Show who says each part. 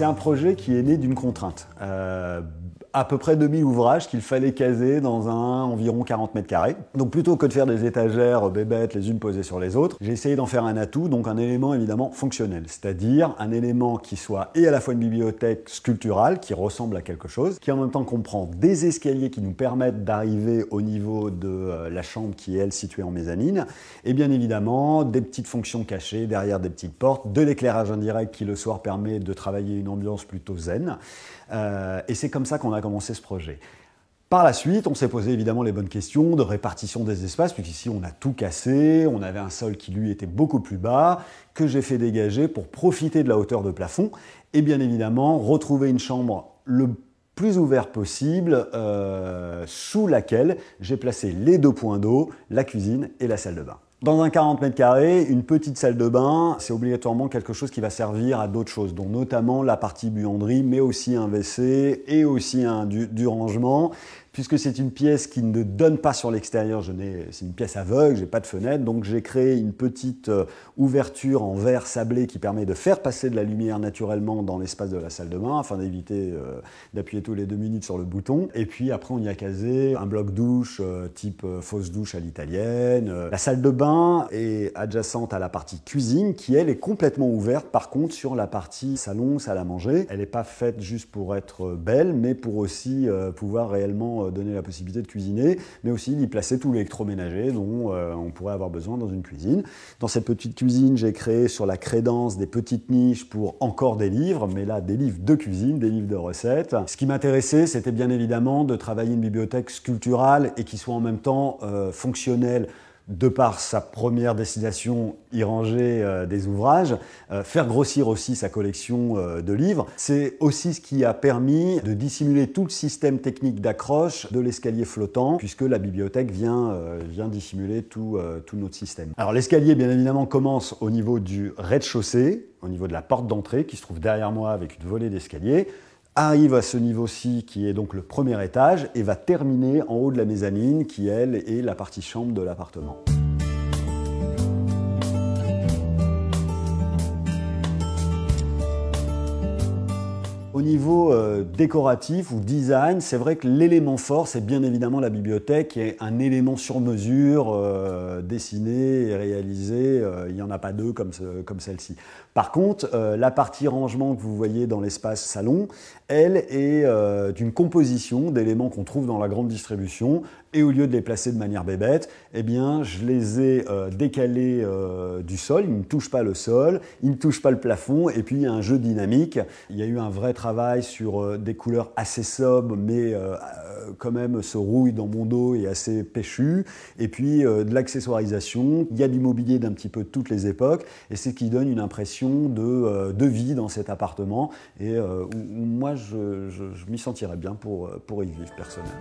Speaker 1: C'est un projet qui est né d'une contrainte. À peu près 2000 ouvrages qu'il fallait caser dans environ 40 mètres carrés. Donc plutôt que de faire des étagères bébêtes les unes posées sur les autres, j'ai essayé d'en faire un atout, donc un élément évidemment fonctionnel, c'est-à-dire un élément qui soit et à la fois une bibliothèque sculpturale, qui ressemble à quelque chose, qui en même temps comprend des escaliers qui nous permettent d'arriver au niveau de la chambre qui est elle située en mezzanine, et bien évidemment des petites fonctions cachées derrière des petites portes, de l'éclairage indirect qui le soir permet de travailler une ambiance plutôt zen. Et c'est comme ça qu'on a commencé ce projet. Par la suite, on s'est posé évidemment les bonnes questions de répartition des espaces, puisqu'ici on a tout cassé, on avait un sol qui lui était beaucoup plus bas, que j'ai fait dégager pour profiter de la hauteur de plafond, et bien évidemment retrouver une chambre le plus ouverte possible, sous laquelle j'ai placé les 2 points d'eau, la cuisine et la salle de bain. Dans un 40 mètres carrés, une petite salle de bain, c'est obligatoirement quelque chose qui va servir à d'autres choses, dont notamment la partie buanderie, mais aussi un WC et aussi du rangement. Puisque c'est une pièce qui ne donne pas sur l'extérieur, c'est une pièce aveugle, j'ai pas de fenêtre, donc j'ai créé une petite ouverture en verre sablé qui permet de faire passer de la lumière naturellement dans l'espace de la salle de bain, afin d'éviter d'appuyer tous les 2 minutes sur le bouton. Et puis après on y a casé un bloc douche type fausse douche à l'italienne. La salle de bain est adjacente à la partie cuisine qui elle est complètement ouverte par contre sur la partie salon, salle à manger. Elle n'est pas faite juste pour être belle, mais pour aussi pouvoir réellement donner la possibilité de cuisiner, mais aussi d'y placer tout l'électroménager dont on pourrait avoir besoin dans une cuisine. Dans cette petite cuisine, j'ai créé sur la crédence des petites niches pour encore des livres, mais là des livres de cuisine, des livres de recettes. Ce qui m'intéressait, c'était bien évidemment de travailler une bibliothèque sculpturale et qui soit en même temps fonctionnelle de par sa première destination, y ranger des ouvrages, faire grossir aussi sa collection de livres. C'est aussi ce qui a permis de dissimuler tout le système technique d'accroche de l'escalier flottant, puisque la bibliothèque vient dissimuler tout notre système. Alors l'escalier, bien évidemment, commence au niveau du rez-de-chaussée, au niveau de la porte d'entrée, qui se trouve derrière moi avec une volée d'escalier, arrive à ce niveau-ci qui est donc le premier étage et va terminer en haut de la mezzanine qui, elle, est la partie chambre de l'appartement. Au niveau décoratif ou design, c'est vrai que l'élément fort, c'est bien évidemment la bibliothèque, qui est un élément sur mesure, dessiné et réalisé. Il n'y en a pas deux comme celle-ci. Par contre, la partie rangement que vous voyez dans l'espace salon, elle est d'une composition d'éléments qu'on trouve dans la grande distribution. Et au lieu de les placer de manière bébête, eh bien, je les ai décalés du sol. Ils ne touchent pas le sol, ils ne touchent pas le plafond. Et puis, il y a un jeu dynamique. Il y a eu un vrai travail sur des couleurs assez sobres, mais quand même se rouille dans mon dos et assez péchu. Et puis, de l'accessoirisation. Il y a du mobilier d'un petit peu de toutes les époques. Et c'est ce qui donne une impression de vie dans cet appartement. Et où moi, je m'y sentirais bien pour y vivre personnellement.